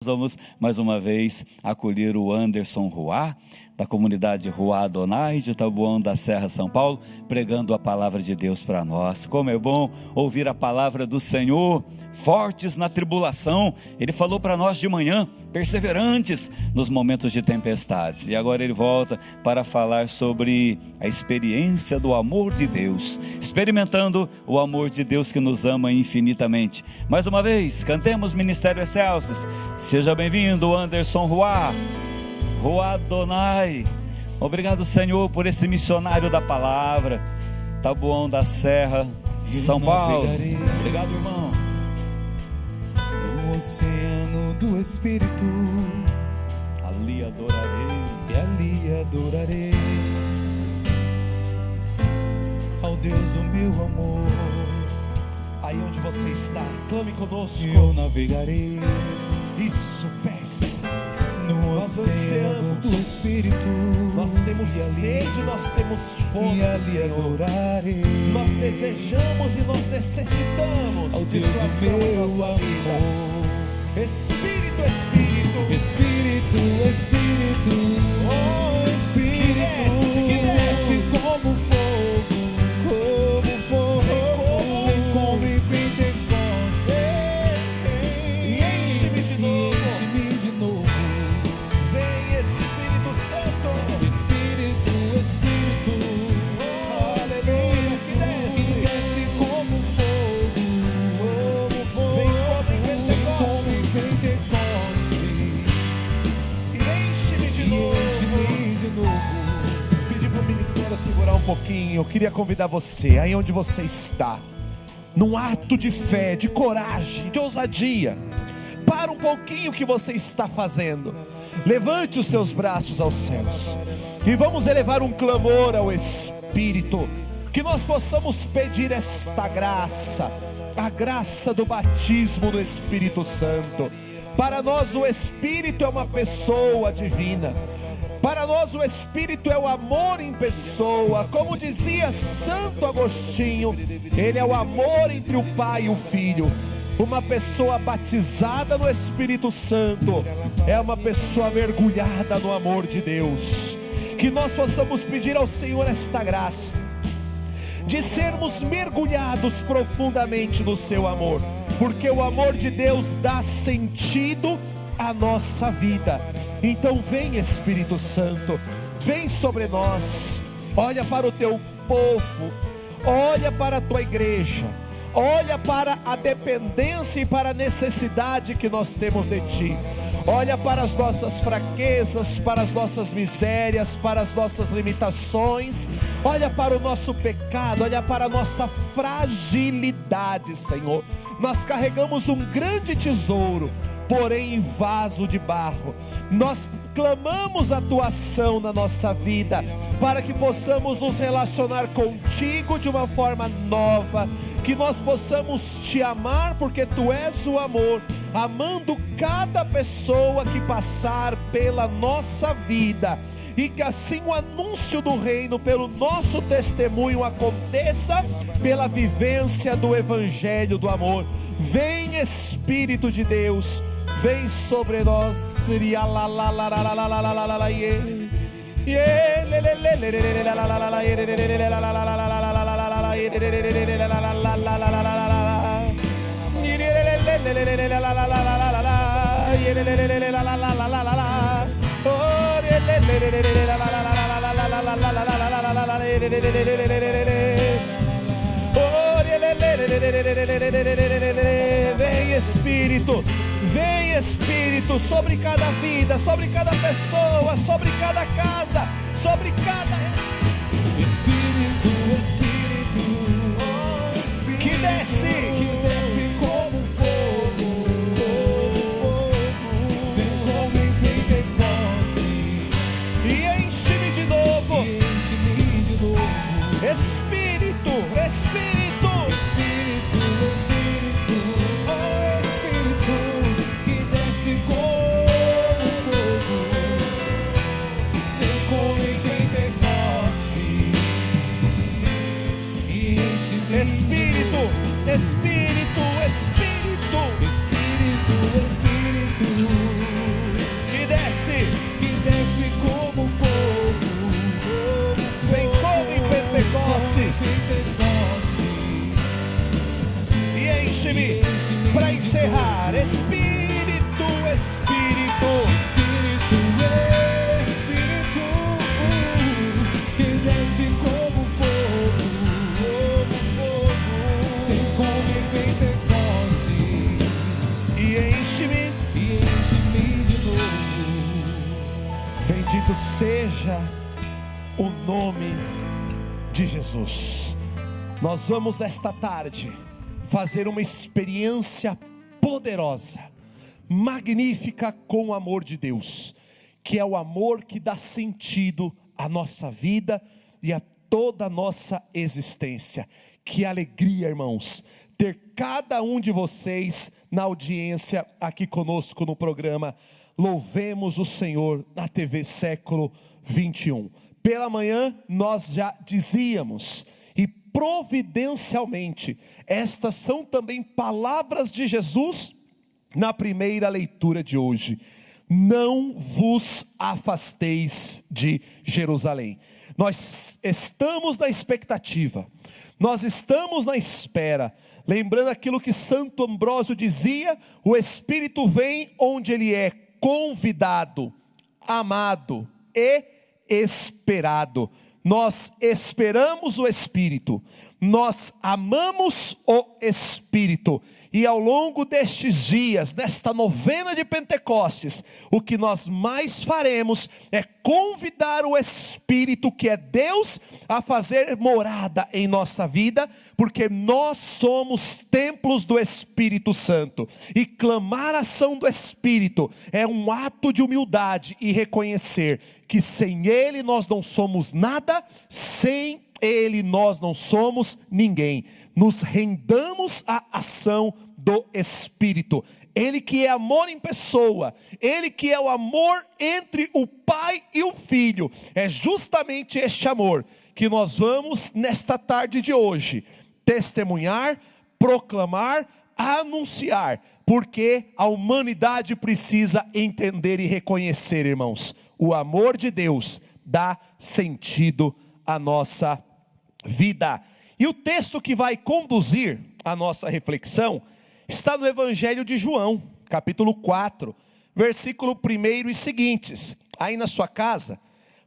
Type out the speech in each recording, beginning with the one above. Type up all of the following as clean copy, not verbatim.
Vamos mais uma vez acolher o Anderson Ruá, da comunidade Ruá Adonai de Taboão da Serra, São Paulo, pregando a palavra de Deus para nós. Como é bom ouvir a palavra do Senhor, fortes na tribulação. Ele falou para nós de manhã, perseverantes nos momentos de tempestades. E agora ele volta para falar sobre a experiência do amor de Deus, experimentando o amor de Deus que nos ama infinitamente. Mais uma vez, cantemos Ministério Excelsis. Seja bem-vindo, Anderson Ruá, Ruá Adonai. Obrigado, Senhor, por esse missionário da palavra, Taboão da Serra, São Paulo. Obrigado, irmão. No oceano do Espírito, ali adorarei, e ali adorarei ao Deus do meu amor. Aí onde você está, clame conosco. E eu navegarei, Isso, pés. no Nós oceano ansiamos. do Espírito, Nós temos e ali, sede, nós temos fome, e ali Senhor. adorarei Nós desejamos e nós necessitamos ao de Deus sua do ação em meu nossa vida. amor. Espírito, Espírito, Espírito, Espírito, oh Espírito, que desce como fogo, como fogo, vem como em Pentecostes, e enche-me de novo. enche-me de novo. Vem Espírito Santo, Espírito, Espírito, oh, aleluia, que desce. desce como fogo, como fogo, Vem como em como em Pentecostes. Pentecostes, E enche-me de novo. enche-me de novo. Pedi para o ministério segurar um pouquinho. Eu queria convidar você, aí onde você está, num ato de fé, de coragem, de ousadia. Para um pouquinho o que você está fazendo. Levante os seus braços aos céus e vamos elevar um clamor ao Espírito, que nós possamos pedir esta graça, a graça do batismo do Espírito Santo. Para nós o Espírito é uma pessoa divina. Para nós o Espírito é o amor em pessoa. Como dizia Santo Agostinho, ele é o amor entre o Pai e o Filho. Uma pessoa batizada no Espírito Santo é uma pessoa mergulhada no amor de Deus. Que nós possamos pedir ao Senhor esta graça, de sermos mergulhados profundamente no seu amor, porque o amor de Deus dá sentido à nossa vida. Então vem Espírito Santo, vem sobre nós, olha para o teu povo, olha para a tua igreja, olha para a dependência e para a necessidade que nós temos de ti. Olha para as nossas fraquezas, para as nossas misérias, para as nossas limitações. Olha para o nosso pecado, olha para a nossa fragilidade, Senhor. Nós carregamos um grande tesouro, porém em vaso de barro. Nós clamamos a tua ação na nossa vida, para que possamos nos relacionar contigo de uma forma nova, que nós possamos te amar, porque tu és o amor, amando cada pessoa que passar pela nossa vida, e que assim o anúncio do reino, pelo nosso testemunho, aconteça pela vivência do evangelho do amor. Vem Espírito de Deus, vem sobre nós. Vem Espírito sobre cada vida, sobre cada pessoa, sobre cada casa, sobre cada Espírito, Espírito, que desce como fogo, vem como em Pentecostes, e enche-me de novo. enche-me de novo. Espírito, Espírito, Espírito, Espírito, oh Espírito, que desce como fogo, vem como em Pentecostes, e que desce como fogo, Vem como em Pentecostes e enche-me. Para encerrar, Espírito, Espírito, Espírito, que desce como fogo, vem como em Pentecostes e enche-me. de novo. Bendito seja o nome de Jesus. Nós vamos nesta tarde fazer uma experiência poderosa, magnífica com o amor de Deus, que é o amor que dá sentido à nossa vida e a toda a nossa existência. Que alegria, irmãos, ter cada um de vocês na audiência aqui conosco no programa Louvemos o Senhor na TV Século 21. Pela manhã nós já dizíamos, e providencialmente, estas são também palavras de Jesus na primeira leitura de hoje: não vos afasteis de Jerusalém. Nós estamos na expectativa, nós estamos na espera, lembrando aquilo que Santo Ambrósio dizia: o Espírito vem onde ele é convidado, amado e esperado. Nós esperamos o Espírito, nós amamos o Espírito, e ao longo destes dias, nesta novena de Pentecostes, o que nós mais faremos é convidar o Espírito, que é Deus, a fazer morada em nossa vida, porque nós somos templos do Espírito Santo, e clamar a ação do Espírito é um ato de humildade e reconhecer que sem Ele nós não somos nada, sem Ele nós não somos ninguém. Nos rendamos à ação do Espírito. Ele que é amor em pessoa, Ele que é o amor entre o Pai e o Filho. É justamente este amor que nós vamos nesta tarde de hoje testemunhar, proclamar, anunciar, porque a humanidade precisa entender e reconhecer, irmãos, o amor de Deus dá sentido à nossa vida. E o texto que vai conduzir a nossa reflexão está no Evangelho de João, capítulo 4, versículo 1 e seguintes. Aí na sua casa,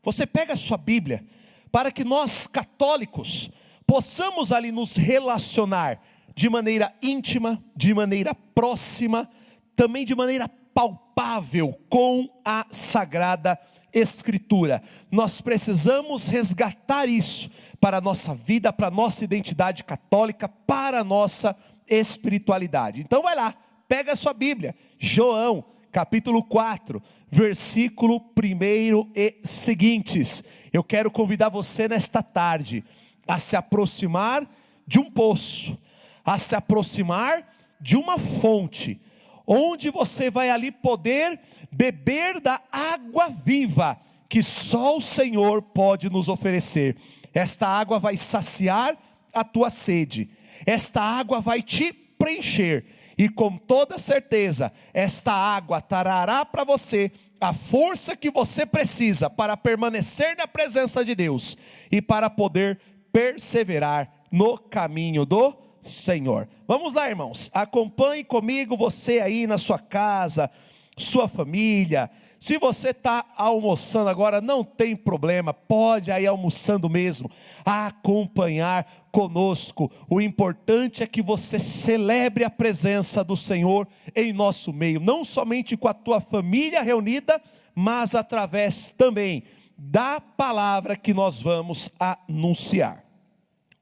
você pega a sua Bíblia, para que nós católicos possamos ali nos relacionar de maneira íntima, de maneira próxima, também de maneira palpável com a Sagrada Escritura. Nós precisamos resgatar isso para a nossa vida, para a nossa identidade católica, para a nossa espiritualidade. Então vai lá, pega a sua Bíblia, João, capítulo 4, versículo 1 e seguintes. Eu quero convidar você nesta tarde a se aproximar de um poço, a se aproximar de uma fonte, onde você vai ali poder beber da água viva, que só o Senhor pode nos oferecer. Esta água vai saciar a tua sede, esta água vai te preencher, e com toda certeza, esta água trará para você a força que você precisa para permanecer na presença de Deus, e para poder perseverar no caminho do Senhor. Vamos lá, irmãos, acompanhe comigo, você aí na sua casa, sua família. Se você está almoçando agora, não tem problema, pode aí almoçando mesmo, acompanhar conosco. O importante é que você celebre a presença do Senhor em nosso meio, não somente com a tua família reunida, mas através também da palavra que nós vamos anunciar.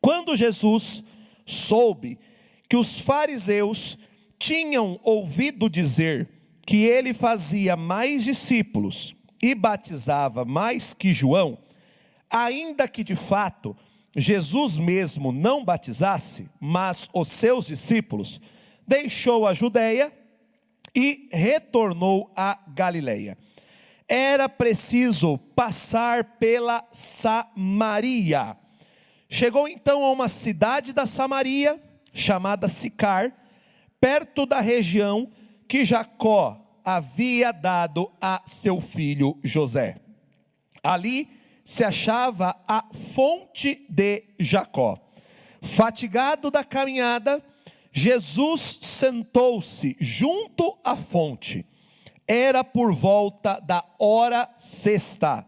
Quando Jesus soube que os fariseus tinham ouvido dizer que ele fazia mais discípulos e batizava mais que João, ainda que de fato Jesus mesmo não batizasse, mas os seus discípulos, deixou a Judeia e retornou a Galileia. Era preciso passar pela Samaria. Chegou então a uma cidade da Samaria, chamada Sicar, perto da região que Jacó havia dado a seu filho José. Ali se achava a fonte de Jacó. Fatigado da caminhada, Jesus sentou-se junto à fonte. Era por volta da hora sexta.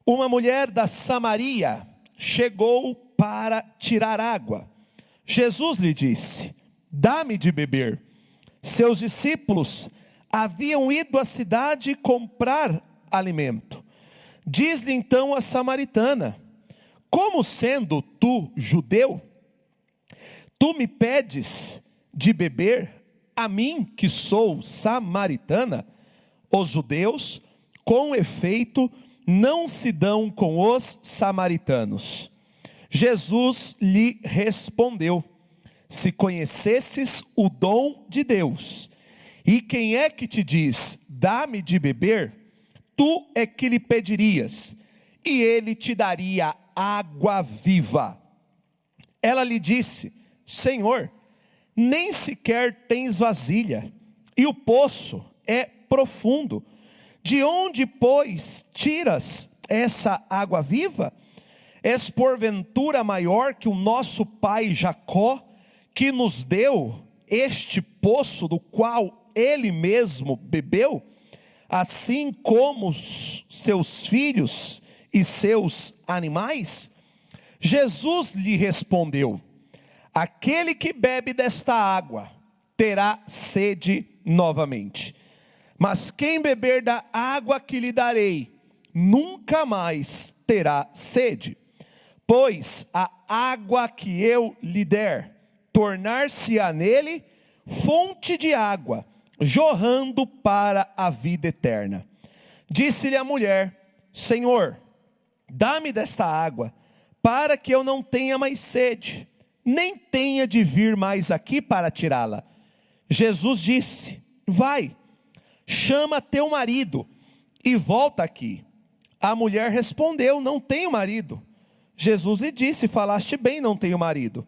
Uma mulher da Samaria chegou para tirar água. Jesus lhe disse: dá-me de beber. Seus discípulos haviam ido à cidade comprar alimento. Diz-lhe então a samaritana: como sendo tu judeu, tu me pedes de beber, a mim que sou samaritana? Os judeus, com efeito, não se dão com os samaritanos. Jesus lhe respondeu: se conhecesses o dom de Deus, e quem é que te diz, dá-me de beber, tu é que lhe pedirias, e ele te daria água viva. Ela lhe disse: Senhor, nem sequer tens vasilha, e o poço é profundo. De onde, pois, tiras essa água viva? És porventura maior que o nosso pai Jacó, que nos deu este poço do qual ele mesmo bebeu, assim como os seus filhos e seus animais? Jesus lhe respondeu: aquele que bebe desta água terá sede novamente, mas quem beber da água que lhe darei, nunca mais terá sede. Pois a água que eu lhe der, tornar-se-á nele fonte de água, jorrando para a vida eterna. Disse-lhe a mulher: Senhor, dá-me desta água, para que eu não tenha mais sede, nem tenha de vir mais aqui para tirá-la. Jesus disse: vai, chama teu marido e volta aqui. A mulher respondeu: não tenho marido. Jesus lhe disse: falaste bem, não tenho marido,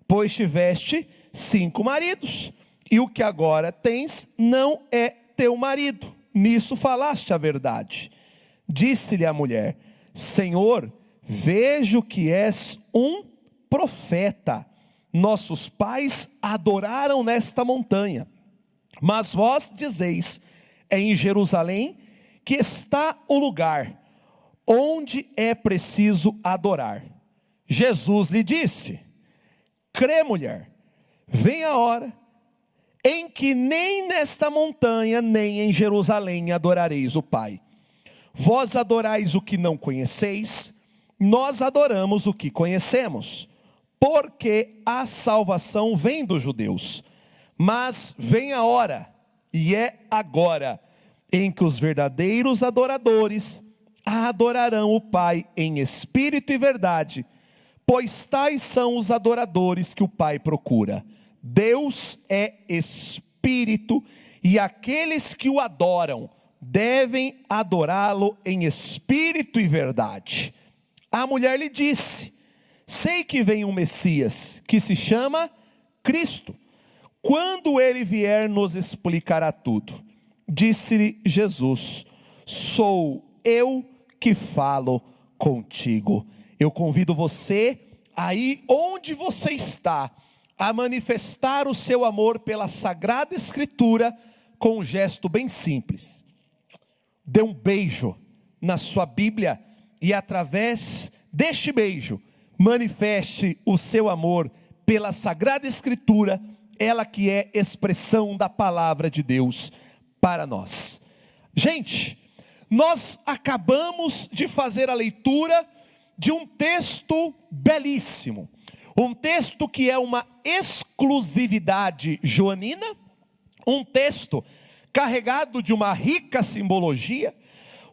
pois tiveste 5 maridos, e o que agora tens não é teu marido. Nisso falaste a verdade. Disse-lhe a mulher: Senhor, vejo que és um profeta. Nossos pais adoraram nesta montanha, mas vós dizeis: é em Jerusalém que está o lugar onde é preciso adorar. Jesus lhe disse: crê, mulher, vem a hora em que nem nesta montanha, nem em Jerusalém adorareis o Pai. Vós adorais o que não conheceis, nós adoramos o que conhecemos, porque a salvação vem dos judeus. Mas vem a hora, e é agora, em que os verdadeiros adoradores adorarão o Pai em espírito e verdade, pois tais são os adoradores que o Pai procura. Deus é espírito, e aqueles que o adoram devem adorá-lo em espírito e verdade. A mulher lhe disse: sei que vem um Messias, que se chama Cristo. Quando ele vier, nos explicará tudo. Disse-lhe Jesus: sou eu que falo contigo. Eu convido você, aí onde você está, a manifestar o seu amor pela Sagrada Escritura, com um gesto bem simples. Dê um beijo na sua Bíblia, e através deste beijo, manifeste o seu amor pela Sagrada Escritura, ela que é expressão da palavra de Deus para nós. Gente, nós acabamos de fazer a leitura de um texto belíssimo, um texto que é uma exclusividade joanina, um texto carregado de uma rica simbologia,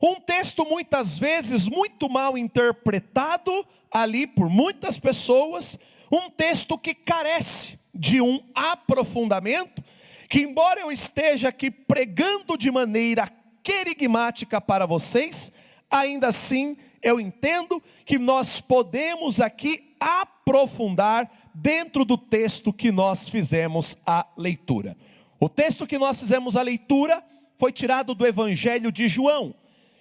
um texto muitas vezes muito mal interpretado ali por muitas pessoas, um texto que carece de um aprofundamento, que embora eu esteja aqui pregando de maneira querigmática para vocês, ainda assim eu entendo que nós podemos aqui aprofundar dentro do texto que nós fizemos a leitura. O texto que nós fizemos a leitura foi tirado do Evangelho de João.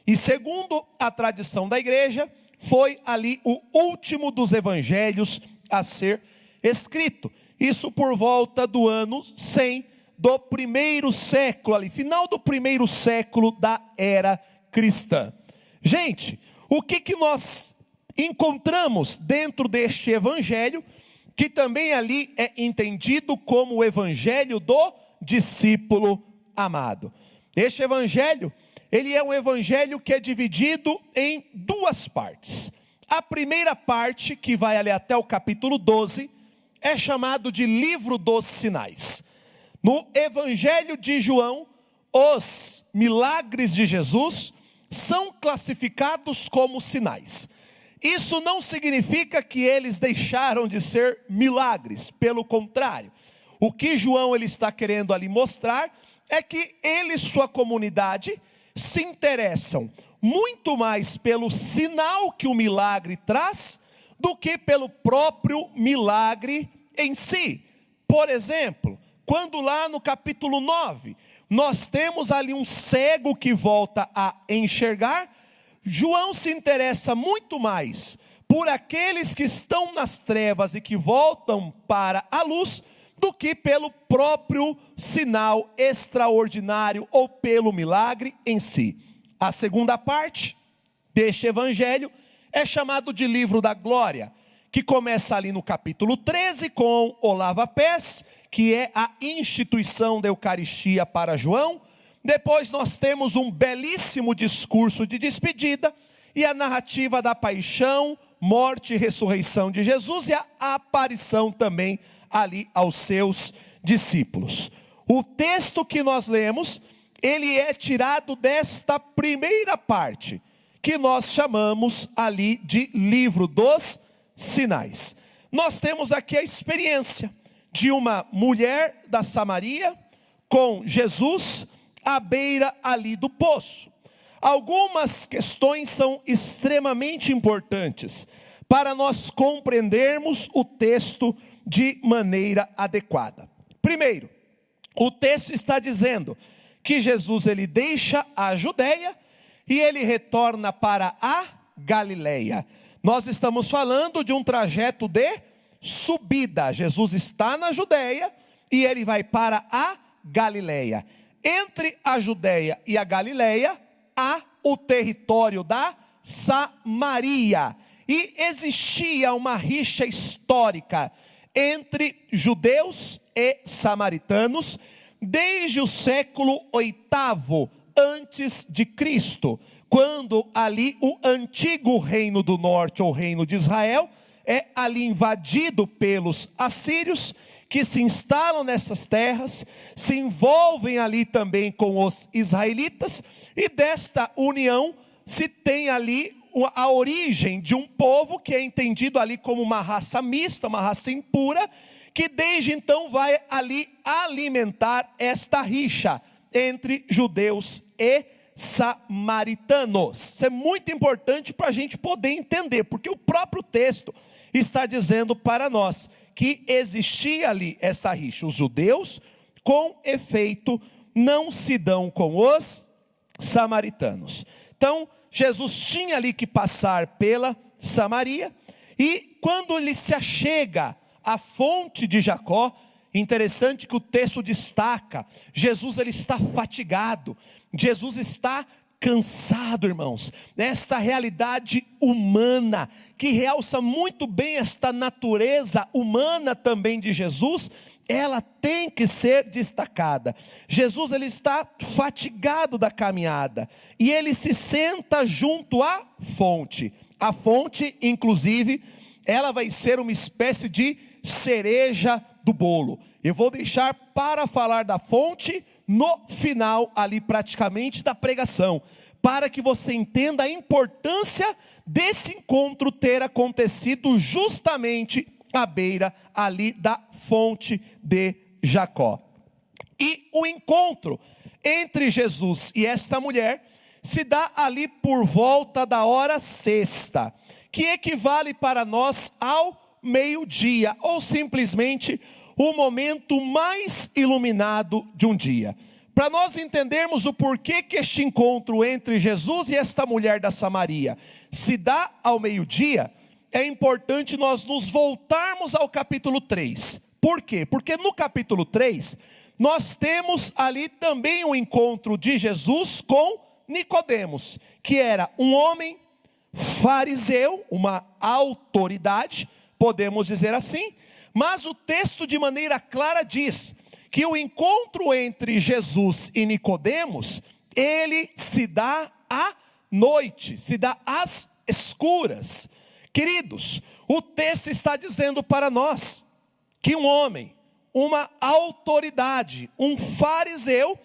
E segundo a tradição da igreja, foi ali o último dos evangelhos a ser escrito. Isso por volta do ano 100 do primeiro século, ali, final do primeiro século da era cristã. Gente, o que nós encontramos dentro deste evangelho, que também ali é entendido como o evangelho do discípulo amado? Este evangelho, ele é um evangelho que é dividido em duas partes. A primeira parte, que vai ali até o capítulo 12, é chamado de livro dos sinais. No evangelho de João, os milagres de Jesus são classificados como sinais. Isso não significa que eles deixaram de ser milagres, pelo contrário. O que João ele está querendo ali mostrar é que ele e sua comunidade se interessam muito mais pelo sinal que o milagre traz, do que pelo próprio milagre em si. Por exemplo, quando lá no capítulo 9, nós temos ali um cego que volta a enxergar, João se interessa muito mais por aqueles que estão nas trevas e que voltam para a luz, do que pelo próprio sinal extraordinário ou pelo milagre em si. A segunda parte deste evangelho é chamado de livro da glória, que começa ali no capítulo 13 com o lava-pés, que é a instituição da Eucaristia para João. Depois nós temos um belíssimo discurso de despedida e a narrativa da paixão, morte e ressurreição de Jesus, e a aparição também ali aos seus discípulos. O texto que nós lemos, ele é tirado desta primeira parte, que nós chamamos ali de livro dos sinais. Nós temos aqui a experiência de uma mulher da Samaria com Jesus à beira ali do poço. Algumas questões são extremamente importantes para nós compreendermos o texto de maneira adequada. Primeiro, o texto está dizendo que Jesus ele deixa a Judeia e ele retorna para a Galileia. Nós estamos falando de um trajeto de subida. Jesus está na Judeia e ele vai para a Galileia. Entre a Judeia e a Galileia há o território da Samaria. E existia uma rixa histórica entre judeus e samaritanos desde o século 8º antes de Cristo, quando ali o antigo reino do norte, ou reino de Israel, é ali invadido pelos assírios, que se instalam nessas terras, se envolvem ali também com os israelitas, e desta união se tem ali a origem de um povo que é entendido ali como uma raça mista, uma raça impura, que desde então vai ali alimentar esta rixa entre judeus e samaritanos. Isso é muito importante para a gente poder entender, porque o próprio texto está dizendo para nós que existia ali essa rixa. Os judeus, com efeito, não se dão com os samaritanos. Então, Jesus tinha ali que passar pela Samaria, e quando ele se achega à fonte de Jacó, interessante que o texto destaca, Jesus ele está fatigado, Jesus está cansado, irmãos. Esta realidade humana, que realça muito bem esta natureza humana também de Jesus, ela tem que ser destacada. Jesus ele está fatigado da caminhada, e ele se senta junto à fonte. A fonte, inclusive, ela vai ser uma espécie de cereja do bolo. Eu vou deixar para falar da fonte no final ali praticamente da pregação, para que você entenda a importância desse encontro ter acontecido justamente à beira ali da fonte de Jacó. E o encontro entre Jesus e esta mulher se dá ali por volta da hora sexta, que equivale para nós ao meio-dia, ou simplesmente o momento mais iluminado de um dia. para nós entendermos o porquê que este encontro entre Jesus e esta mulher da Samaria se dá ao meio-dia, é importante nós nos voltarmos ao capítulo 3. Por quê? Porque no capítulo 3, nós temos ali também um encontro de Jesus com Nicodemos, que era um homem fariseu, uma autoridade, podemos dizer assim, mas o texto de maneira clara diz que o encontro entre Jesus e Nicodemos, ele se dá à noite, se dá às escuras. Queridos, o texto está dizendo para nós que um homem, uma autoridade, um fariseu,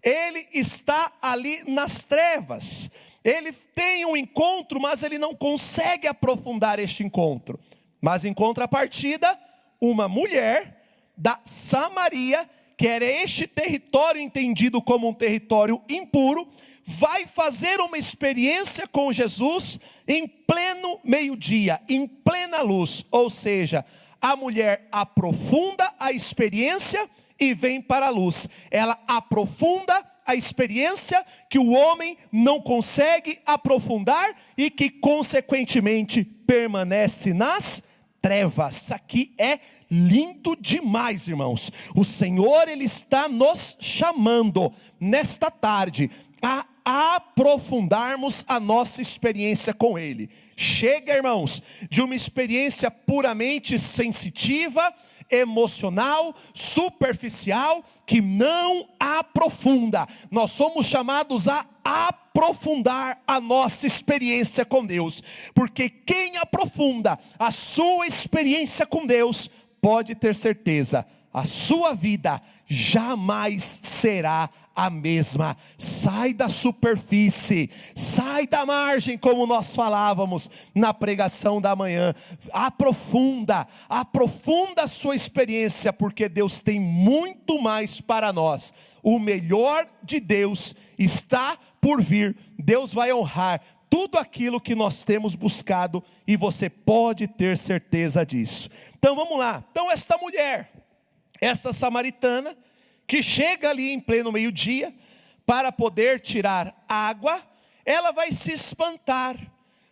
ele está ali nas trevas. Ele tem um encontro, mas ele não consegue aprofundar este encontro. Mas em contrapartida, uma mulher da Samaria, que era este território entendido como um território impuro, vai fazer uma experiência com Jesus em pleno meio-dia, em plena luz. Ou seja, a mulher aprofunda a experiência e vem para a luz. Ela aprofunda a experiência que o homem não consegue aprofundar e que consequentemente permanece nas trevas. Isso aqui é lindo demais, irmãos. O Senhor, Ele está nos chamando nesta tarde a aprofundarmos a nossa experiência com Ele. Chega, irmãos, de uma experiência puramente sensitiva, emocional, superficial, que não aprofunda. Nós somos chamados a aprofundar a nossa experiência com Deus, porque quem aprofunda a sua experiência com Deus, pode ter certeza, a sua vida jamais será a mesma. Sai da superfície, sai da margem, como nós falávamos na pregação da manhã. Aprofunda a sua experiência, porque Deus tem muito mais para nós. O melhor de Deus está por vir. Deus vai honrar tudo aquilo que nós temos buscado, e você pode ter certeza disso. Então vamos lá. Então esta mulher, essa samaritana, que chega ali em pleno meio-dia, para poder tirar água, ela vai se espantar,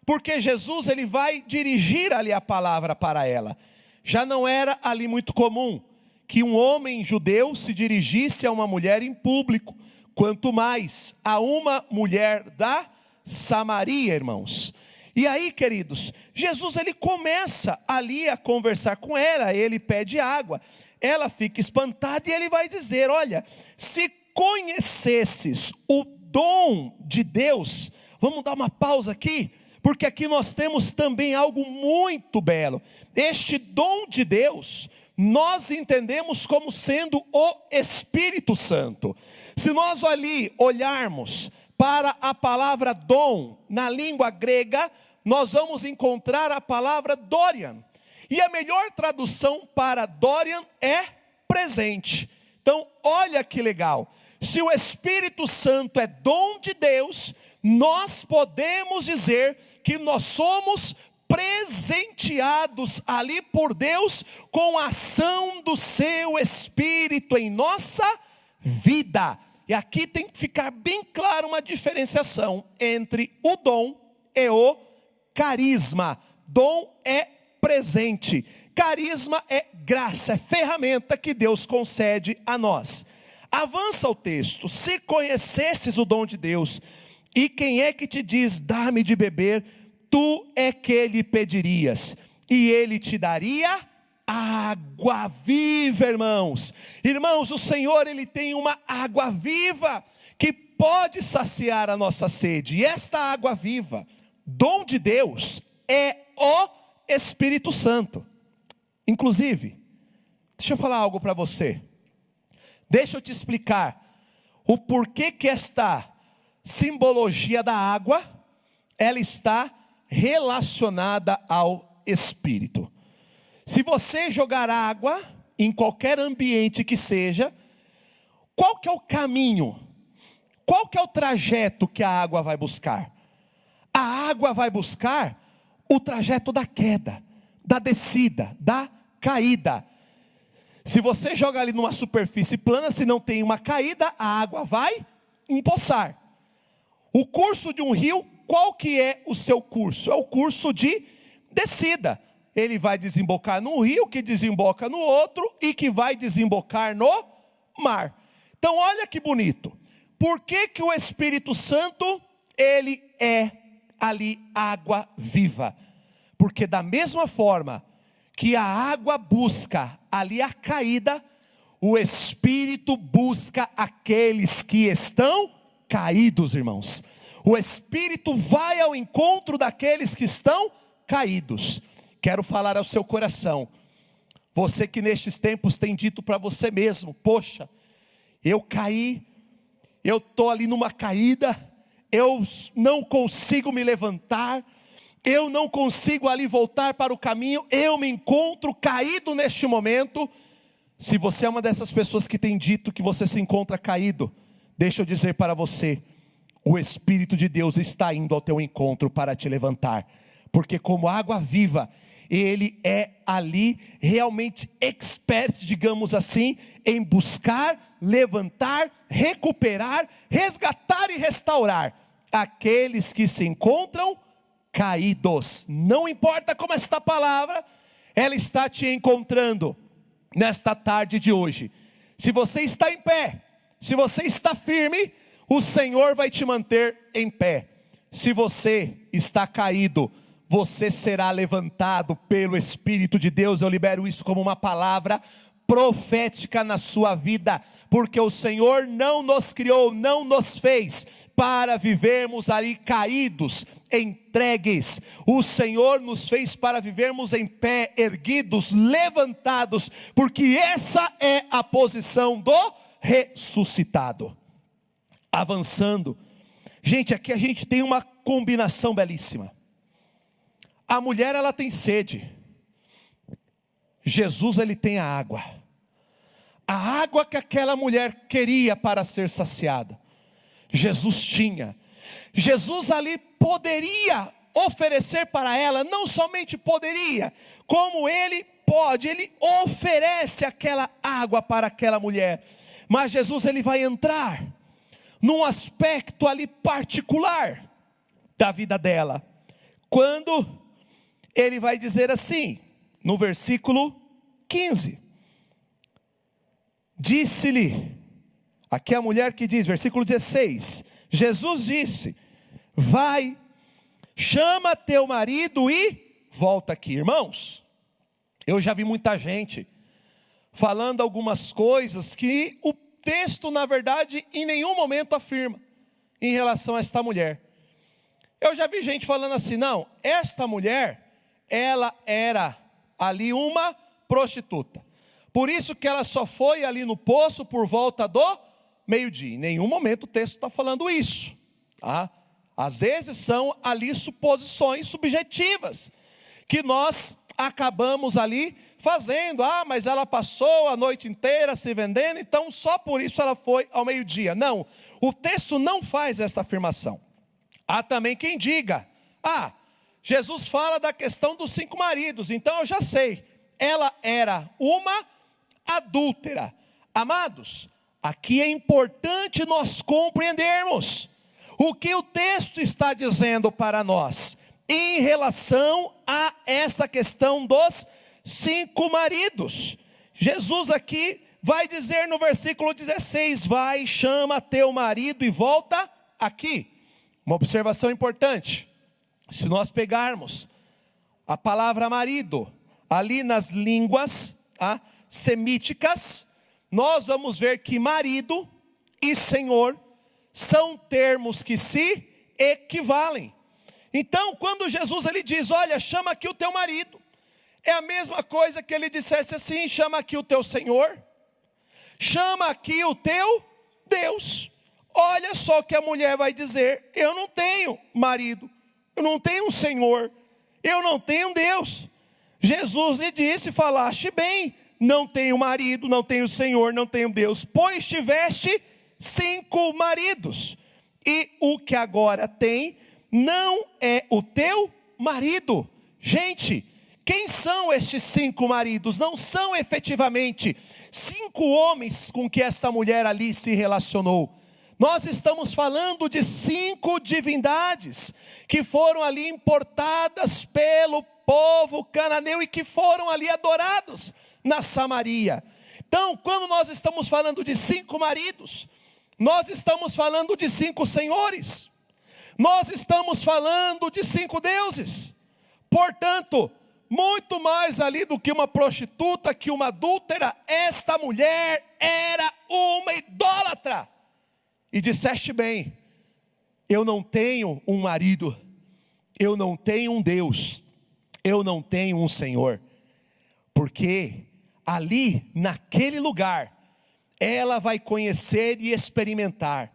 porque Jesus, ele vai dirigir ali a palavra para ela. Já não era ali muito comum, que um homem judeu se dirigisse a uma mulher em público, quanto mais a uma mulher da Samaria, irmãos. E aí, queridos, Jesus, ele começa ali a conversar com ela, ele pede água, ela fica espantada e ele vai dizer: olha, se conhecesses o dom de Deus, vamos dar uma pausa aqui, porque aqui nós temos também algo muito belo. Este dom de Deus, nós entendemos como sendo o Espírito Santo. Se nós ali olharmos para a palavra dom, na língua grega, nós vamos encontrar a palavra Dorian. E a melhor tradução para Dorian é presente. Então, olha que legal. Se o Espírito Santo é dom de Deus, nós podemos dizer que nós somos presenteados ali por Deus com a ação do seu Espírito em nossa vida. E aqui tem que ficar bem clara uma diferenciação entre o dom e o carisma. Dom é presente, carisma é graça, é ferramenta que Deus concede a nós. Avança o texto: se conhecesses o dom de Deus, e quem é que te diz, dá-me de beber, tu é que lhe pedirias, e ele te daria água viva, irmãos. Irmãos, o Senhor, ele tem uma água viva, que pode saciar a nossa sede, e esta água viva, dom de Deus, é o Espírito Santo. Inclusive, deixa eu falar algo para você, deixa eu te explicar o porquê que esta simbologia da água, ela está relacionada ao Espírito. Se você jogar água em qualquer ambiente que seja, qual que é o caminho? Qual que é o trajeto que a água vai buscar? A água vai buscar o trajeto da queda, da descida, da caída. Se você jogar ali numa superfície plana, se não tem uma caída, a água vai empoçar. O curso de um rio, qual que é o seu curso? É o curso de descida. Ele vai desembocar num rio, que desemboca no outro, e que vai desembocar no mar. Então olha que bonito. Por que que o Espírito Santo, ele é ali água viva? Porque da mesma forma que a água busca ali a caída, o Espírito busca aqueles que estão caídos, irmãos. O Espírito vai ao encontro daqueles que estão caídos. Quero falar ao seu coração, você que nestes tempos tem dito para você mesmo: poxa, eu caí, eu estou ali numa caída, eu não consigo me levantar, eu não consigo ali voltar para o caminho, eu me encontro caído neste momento. Se você é uma dessas pessoas que tem dito que você se encontra caído, deixa eu dizer para você, o Espírito de Deus está indo ao teu encontro para te levantar, porque como água viva, ele é ali realmente expert, digamos assim, em buscar, levantar, recuperar, resgatar e restaurar aqueles que se encontram caídos. Não importa como esta palavra, ela está te encontrando nesta tarde de hoje. Se você está em pé, se você está firme, o Senhor vai te manter em pé. Se você está caído, você será levantado pelo Espírito de Deus. Eu libero isso como uma palavra profética na sua vida, porque o Senhor não nos criou, não nos fez para vivermos ali caídos, entregues. O Senhor nos fez para vivermos em pé, erguidos, levantados, porque essa é a posição do ressuscitado. Avançando, gente, aqui a gente tem uma combinação belíssima. A mulher, ela tem sede. Jesus, ele tem a água que aquela mulher queria para ser saciada. Jesus tinha. Jesus ali poderia oferecer para ela, não somente poderia, como ele pode, ele oferece aquela água para aquela mulher. Mas Jesus, ele vai entrar num aspecto ali particular da vida dela, quando ele vai dizer assim, no versículo 15, disse-lhe, aqui é a mulher que diz, versículo 16, Jesus disse, vai, chama teu marido e volta aqui. Irmãos, eu já vi muita gente falando algumas coisas que o texto, na verdade, em nenhum momento afirma em relação a esta mulher. Eu já vi gente falando assim, não, esta mulher, ela era ali uma prostituta, por isso que ela só foi ali no poço por volta do meio-dia. Em nenhum momento o texto está falando isso, tá? Às vezes são ali suposições subjetivas, que nós acabamos ali fazendo. Mas ela passou a noite inteira se vendendo, então só por isso ela foi ao meio-dia. Não, o texto não faz essa afirmação. Há também quem diga, Jesus fala da questão dos 5 maridos, então eu já sei, ela era uma adúltera. Amados, aqui é importante nós compreendermos o que o texto está dizendo para nós, em relação a essa questão dos 5 maridos. Jesus aqui vai dizer no versículo 16, vai, chama teu marido e volta aqui. Uma observação importante, se nós pegarmos a palavra marido, ali nas línguas semíticas, nós vamos ver que marido e senhor são termos que se equivalem. Então, quando Jesus ele diz, olha, chama aqui o teu marido, é a mesma coisa que ele dissesse assim, chama aqui o teu senhor, chama aqui o teu Deus. Olha só o que a mulher vai dizer, eu não tenho marido, eu não tenho um senhor, eu não tenho Deus. Jesus lhe disse, falaste bem, não tenho marido, não tenho senhor, não tenho Deus, pois tiveste 5 maridos, e o que agora tem não é o teu marido. Gente, Quem são estes 5 maridos? Não são efetivamente 5 homens com que esta mulher ali se relacionou. Nós estamos falando de 5 divindades que foram ali importadas pelo povo cananeu e que foram ali adorados na Samaria. Então, quando nós estamos falando de 5 maridos, nós estamos falando de 5 senhores. Nós estamos falando de 5 deuses. Portanto, muito mais ali do que uma prostituta, que uma adúltera, esta mulher era uma idólatra. E disseste bem, eu não tenho um marido, eu não tenho um Deus, eu não tenho um Senhor. Porque ali, naquele lugar, ela vai conhecer e experimentar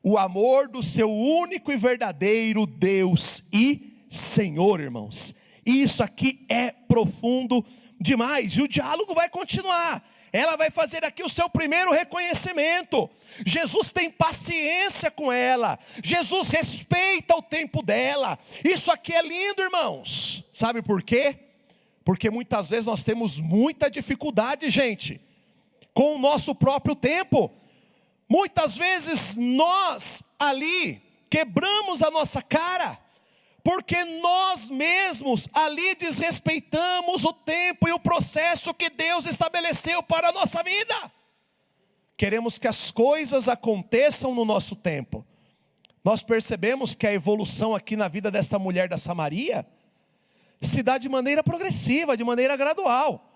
o amor do seu único e verdadeiro Deus e Senhor, irmãos. E isso aqui é profundo demais. E o diálogo vai continuar. Ela vai fazer aqui o seu primeiro reconhecimento. Jesus tem paciência com ela. Jesus respeita o tempo dela. Isso aqui é lindo, irmãos. Sabe por quê? Porque muitas vezes nós temos muita dificuldade, gente, com o nosso próprio tempo. Muitas vezes nós ali quebramos a nossa cara, porque nós mesmos ali desrespeitamos o tempo e o processo que Deus estabeleceu para a nossa vida. Queremos que as coisas aconteçam no nosso tempo. Nós percebemos que a evolução aqui na vida dessa mulher da Samaria se dá de maneira progressiva, de maneira gradual.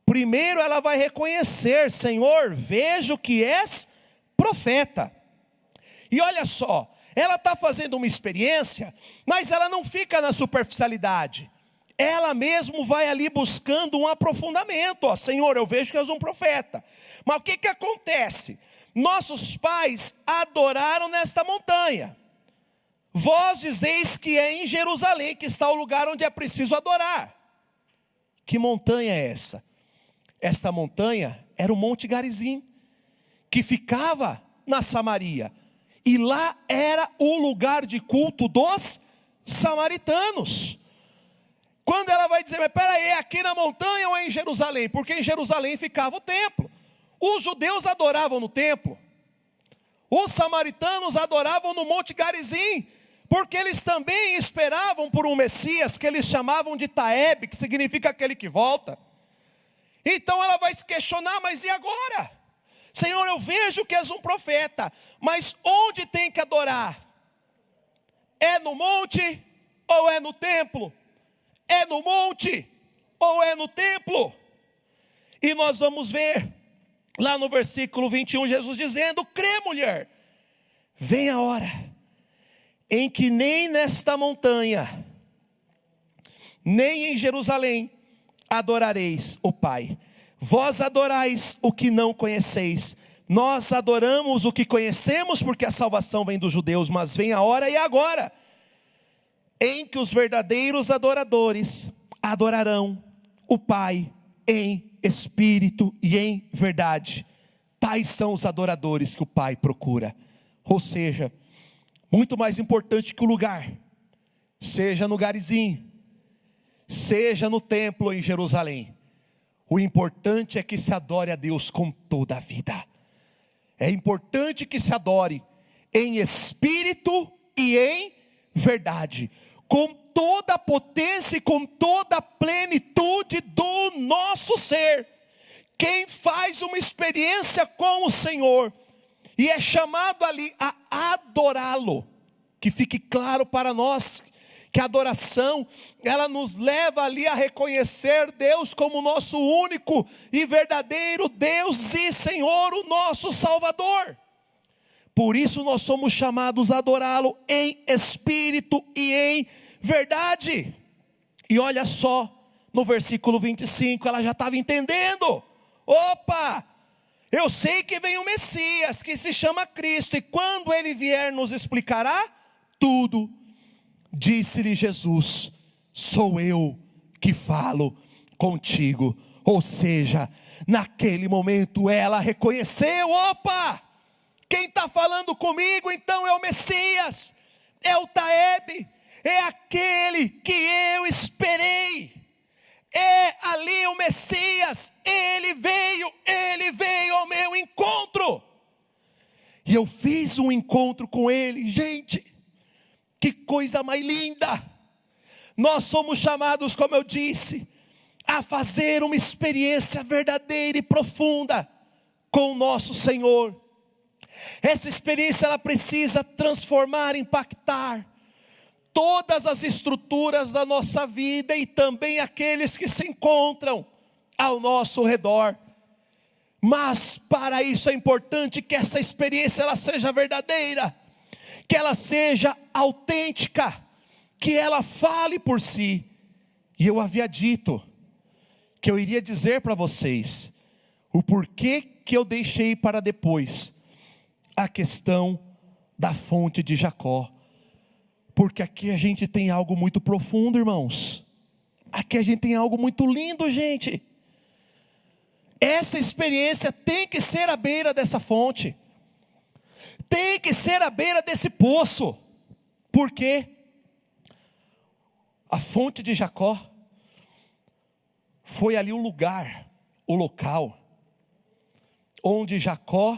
Primeiro ela vai reconhecer: Senhor, vejo que és profeta. E olha só, ela está fazendo uma experiência, mas ela não fica na superficialidade. Ela mesmo vai ali buscando um aprofundamento. Ó, Senhor, eu vejo que és um profeta. Mas o que acontece? Nossos pais adoraram nesta montanha. Vós dizeis que é em Jerusalém que está o lugar onde é preciso adorar. Que montanha é essa? Esta montanha era o Monte Garizim, que ficava na Samaria. E lá era o lugar de culto dos samaritanos. Quando ela vai dizer, mas peraí, é aqui na montanha ou é em Jerusalém? Porque em Jerusalém ficava o templo. Os judeus adoravam no templo. Os samaritanos adoravam no Monte Garizim, porque eles também esperavam por um Messias, que eles chamavam de Taeb, que significa aquele que volta. Então ela vai se questionar, mas e agora? Senhor, eu vejo que és um profeta, mas onde tem que adorar? É no monte ou é no templo? É no monte ou é no templo? E nós vamos ver, lá no versículo 21, Jesus dizendo: crê, mulher, vem a hora em que nem nesta montanha, nem em Jerusalém, adorareis o Pai. Vós adorais o que não conheceis. Nós adoramos o que conhecemos, porque a salvação vem dos judeus. Mas vem a hora, e agora, em que os verdadeiros adoradores adorarão o Pai em espírito e em verdade. Tais são os adoradores que o Pai procura. Ou seja, muito mais importante que o lugar, seja no Garizim, seja no templo em Jerusalém, o importante é que se adore a Deus com toda a vida. É importante que se adore em espírito e em verdade, com toda a potência e com toda a plenitude do nosso ser. Quem faz uma experiência com o Senhor e é chamado ali a adorá-lo, que fique claro para nós que a adoração, ela nos leva ali a reconhecer Deus como nosso único e verdadeiro Deus e Senhor, o nosso Salvador. Por isso nós somos chamados a adorá-lo em espírito e em verdade. E olha só, no versículo 25, ela já estava entendendo. Opa! Eu sei que vem o Messias, que se chama Cristo, e quando ele vier nos explicará tudo. Disse-lhe Jesus: sou eu que falo contigo. Ou seja, naquele momento ela reconheceu: opa, quem está falando comigo então é o Messias, é o Taeb, é aquele que eu esperei. é ali o Messias, ele veio ao meu encontro. E eu fiz um encontro com ele. Gente, que coisa mais linda. Nós somos chamados, como eu disse, a fazer uma experiência verdadeira e profunda com o nosso Senhor. Essa experiência, ela precisa transformar, impactar todas as estruturas da nossa vida e também aqueles que se encontram ao nosso redor. Mas para isso é importante que essa experiência ela seja verdadeira, que ela seja autêntica, que ela fale por si. E eu havia dito que eu iria dizer para vocês o porquê que eu deixei para depois a questão da fonte de Jacó. Porque aqui a gente tem algo muito profundo, irmãos. Aqui a gente tem algo muito lindo, gente. Essa experiência tem que ser à beira dessa fonte. Tem que ser à beira desse poço. Por quê? A fonte de Jacó foi ali o lugar, o local, onde Jacó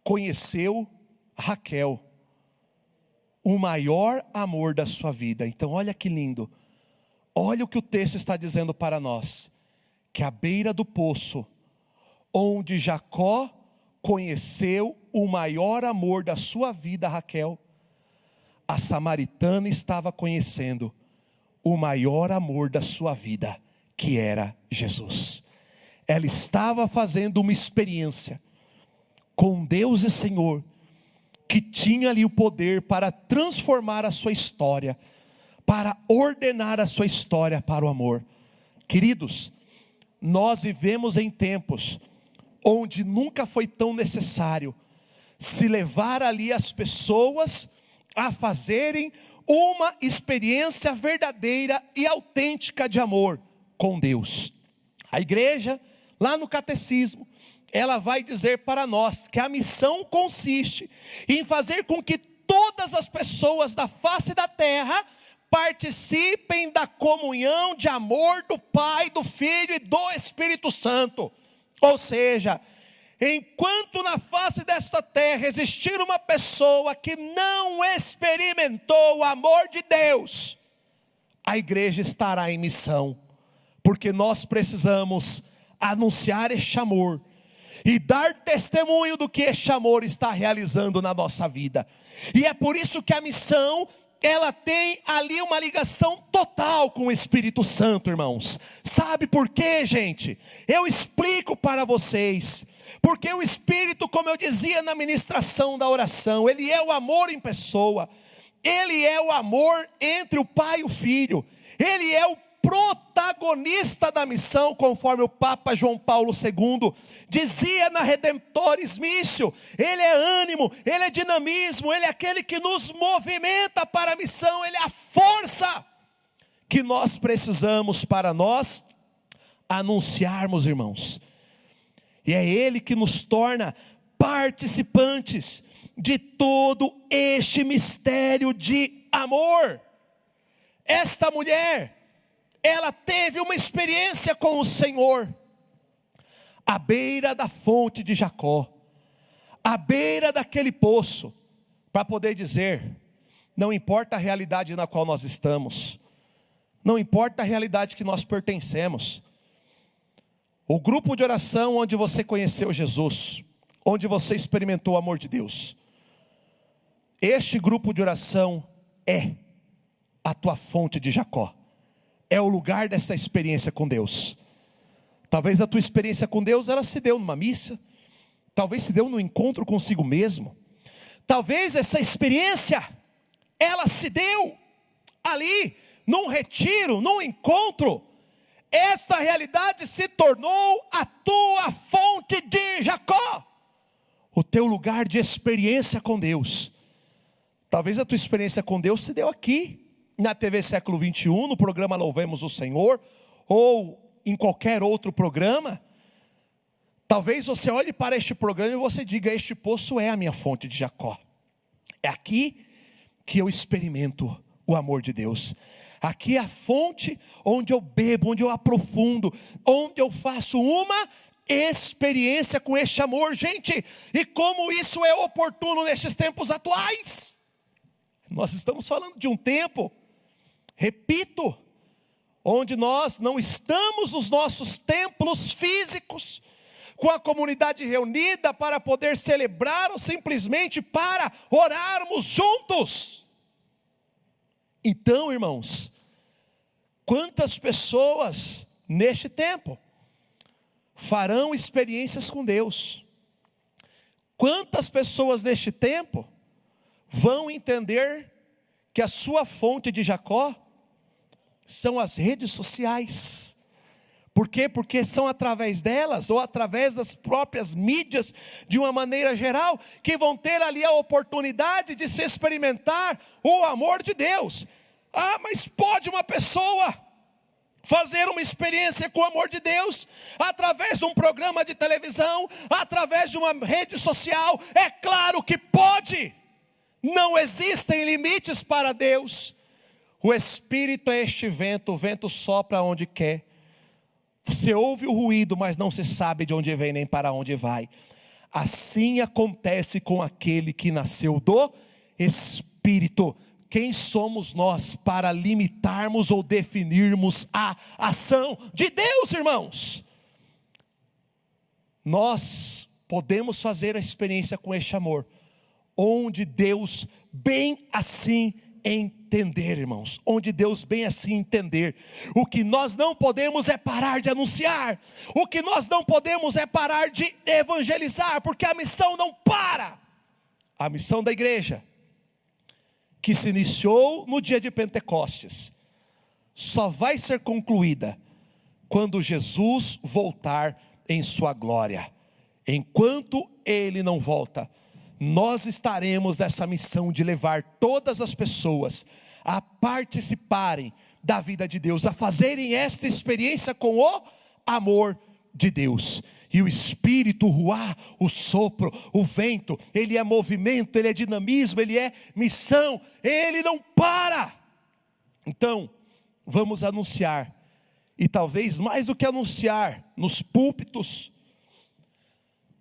conheceu Raquel, o maior amor da sua vida. Então olha que lindo, olha o que o texto está dizendo para nós, que à beira do poço, onde Jacó conheceu o maior amor da sua vida, Raquel, a samaritana estava conhecendo o maior amor da sua vida, que era Jesus. Ela estava fazendo uma experiência com Deus e Senhor, que tinha ali o poder para transformar a sua história, para ordenar a sua história para o amor. Queridos, nós vivemos em tempos onde nunca foi tão necessário se levar ali as pessoas a fazerem uma experiência verdadeira e autêntica de amor com Deus. A igreja, lá no catecismo, ela vai dizer para nós que a missão consiste em fazer com que todas as pessoas da face da terra participem da comunhão de amor do Pai, do Filho e do Espírito Santo. Ou seja, enquanto na face desta terra existir uma pessoa que não experimentou o amor de Deus, a igreja estará em missão, porque nós precisamos anunciar este amor e dar testemunho do que este amor está realizando na nossa vida. E é por isso que a missão, ela tem ali uma ligação total com o Espírito Santo, irmãos. Sabe por quê, gente? Eu explico para vocês. Porque o Espírito, como eu dizia na ministração da oração, ele é o amor em pessoa. Ele é o amor entre o Pai e o Filho. Ele é o protagonista da missão, conforme o Papa João Paulo II dizia na Redemptoris Missio. Ele é ânimo, ele é dinamismo, ele é aquele que nos movimenta para a missão, ele é a força que nós precisamos para nós anunciarmos, irmãos. E é ele que nos torna participantes de todo este mistério de amor. Esta mulher, ela teve uma experiência com o Senhor, à beira da fonte de Jacó, à beira daquele poço, para poder dizer, não importa a realidade na qual nós estamos, não importa a realidade que nós pertencemos, o grupo de oração onde você conheceu Jesus, onde você experimentou o amor de Deus, este grupo de oração é a tua fonte de Jacó. É o lugar dessa experiência com Deus. Talvez a tua experiência com Deus, ela se deu numa missa. Talvez se deu no encontro consigo mesmo. Talvez essa experiência, ela se deu ali, num retiro, num encontro. Esta realidade se tornou a tua fonte de Jacó. O teu lugar de experiência com Deus. Talvez a tua experiência com Deus se deu aqui, na TV Século 21, no programa Louvemos o Senhor, ou em qualquer outro programa. Talvez você olhe para este programa e você diga, este poço é a minha fonte de Jacó. É aqui que eu experimento o amor de Deus. Aqui é a fonte onde eu bebo, onde eu aprofundo, onde eu faço uma experiência com este amor. Gente, e como isso é oportuno nestes tempos atuais? Nós estamos falando de um tempo, repito, onde nós não estamos nos nossos templos físicos, com a comunidade reunida para poder celebrar ou simplesmente para orarmos juntos. Então, irmãos, quantas pessoas neste tempo farão experiências com Deus? Quantas pessoas neste tempo vão entender que a sua fonte de Jacó são as redes sociais? Por quê? Porque são através delas, ou através das próprias mídias, de uma maneira geral, que vão ter ali a oportunidade de se experimentar o amor de Deus. Ah, mas pode uma pessoa fazer uma experiência com o amor de Deus através de um programa de televisão, através de uma rede social? É claro que pode. Não existem limites para Deus. O Espírito é este vento, o vento sopra onde quer. Você ouve o ruído, mas não se sabe de onde vem nem para onde vai. Assim acontece com aquele que nasceu do Espírito. Quem somos nós para limitarmos ou definirmos a ação de Deus, irmãos? Nós podemos fazer a experiência com este amor, onde Deus bem assim entender, irmãos, onde Deus bem assim entender. O que nós não podemos é parar de anunciar, o que nós não podemos é parar de evangelizar, porque a missão não para. A missão da igreja, que se iniciou no dia de Pentecostes, só vai ser concluída quando Jesus voltar em sua glória. Enquanto Ele não volta, nós estaremos nessa missão de levar todas as pessoas a participarem da vida de Deus, a fazerem esta experiência com o amor de Deus. E o Espírito, o ruá, o sopro, o vento, ele é movimento, ele é dinamismo, ele é missão, ele não para. Então, vamos anunciar, e talvez mais do que anunciar nos púlpitos,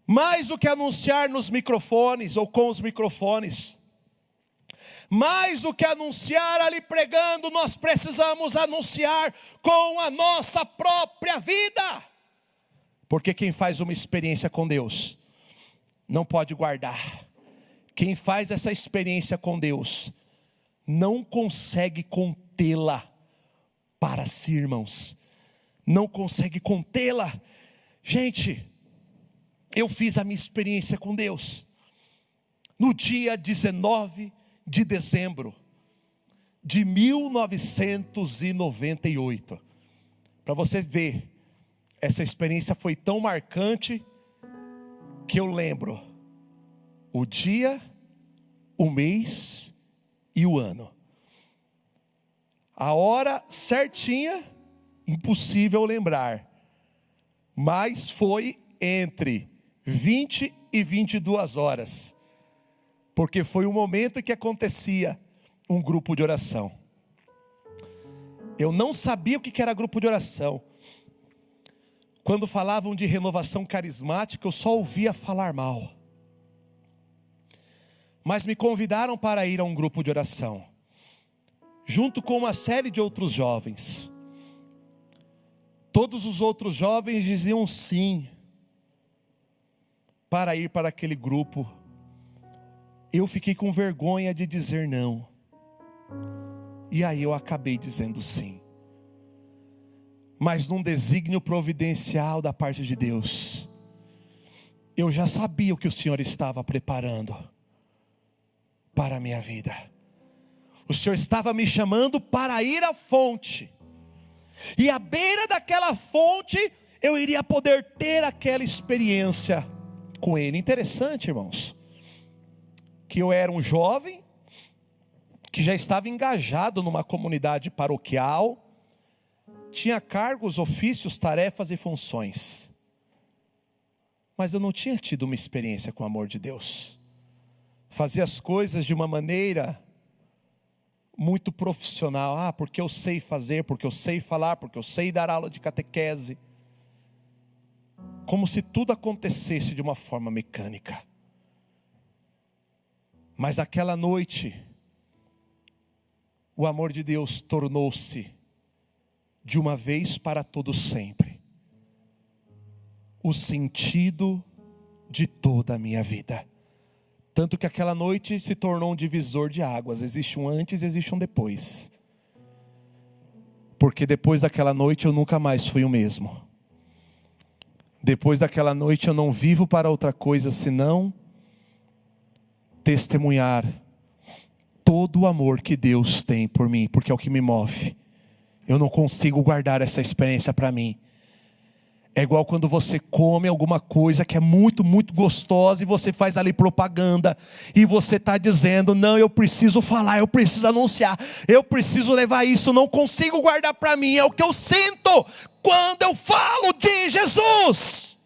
mais do que anunciar nos microfones ou com os microfones, mais do que anunciar ali pregando, nós precisamos anunciar com a nossa própria vida. Porque quem faz uma experiência com Deus não pode guardar. Quem faz essa experiência com Deus não consegue contê-la para si, irmãos. Não consegue contê-la. Gente, eu fiz a minha experiência com Deus no dia 19 de dezembro de 1998. Para você ver, essa experiência foi tão marcante que eu lembro o dia, o mês e o ano. A hora certinha, impossível lembrar, mas foi entre 20 e 22 horas, porque foi o momento que acontecia um grupo de oração. Eu não sabia o que era grupo de oração. Quando falavam de renovação carismática, eu só ouvia falar mal. Mas me convidaram para ir a um grupo de oração, junto com uma série de outros jovens. Todos os outros jovens diziam sim para ir para aquele grupo. Eu fiquei com vergonha de dizer não. E aí eu acabei dizendo sim. Mas num desígnio providencial da parte de Deus, eu já sabia o que o Senhor estava preparando para a minha vida. O Senhor estava me chamando para ir à fonte, e à beira daquela fonte eu iria poder ter aquela experiência com Ele. Interessante, irmãos, que eu era um jovem que já estava engajado numa comunidade paroquial, tinha cargos, ofícios, tarefas e funções, mas eu não tinha tido uma experiência com o amor de Deus. Fazia as coisas de uma maneira muito profissional. Porque eu sei fazer, porque eu sei falar, porque eu sei dar aula de catequese. Como se tudo acontecesse de uma forma mecânica. Mas aquela noite, o amor de Deus tornou-se, de uma vez para todo sempre, o sentido de toda a minha vida. Tanto que aquela noite se tornou um divisor de águas. Existe um antes e existe um depois. Porque depois daquela noite eu nunca mais fui o mesmo. Depois daquela noite eu não vivo para outra coisa senão testemunhar todo o amor que Deus tem por mim, porque é o que me move. Eu não consigo guardar essa experiência para mim. É igual quando você come alguma coisa que é muito, muito gostosa e você faz ali propaganda e você está dizendo, não, eu preciso falar, eu preciso anunciar, eu preciso levar isso, não consigo guardar para mim. É o que eu sinto quando eu falo de Jesus.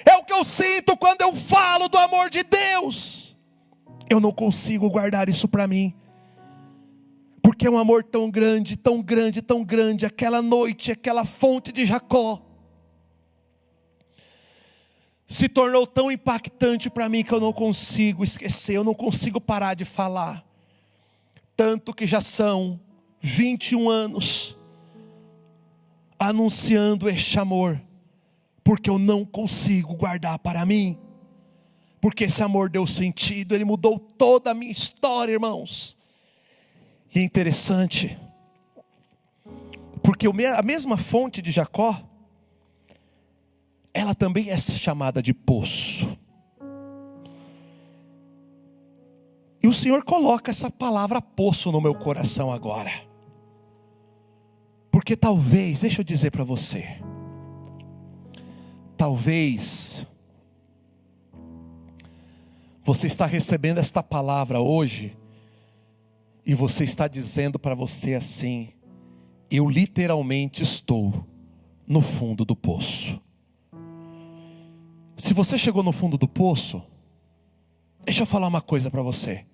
É o que eu sinto quando eu falo do amor de Deus. Eu não consigo guardar isso para mim. Porque é um amor tão grande, tão grande, tão grande. Aquela noite, aquela fonte de Jacó se tornou tão impactante para mim que eu não consigo esquecer, eu não consigo parar de falar. Tanto que já são 21 anos anunciando este amor, porque eu não consigo guardar para mim. Porque esse amor deu sentido, ele mudou toda a minha história, irmãos. E é interessante, porque a mesma fonte de Jacó, ela também é chamada de poço. E o Senhor coloca essa palavra poço no meu coração agora. Porque talvez, deixa eu dizer para você, talvez você está recebendo esta palavra hoje e você está dizendo para você assim: eu literalmente estou no fundo do poço. Se você chegou no fundo do poço, deixa eu falar uma coisa para você.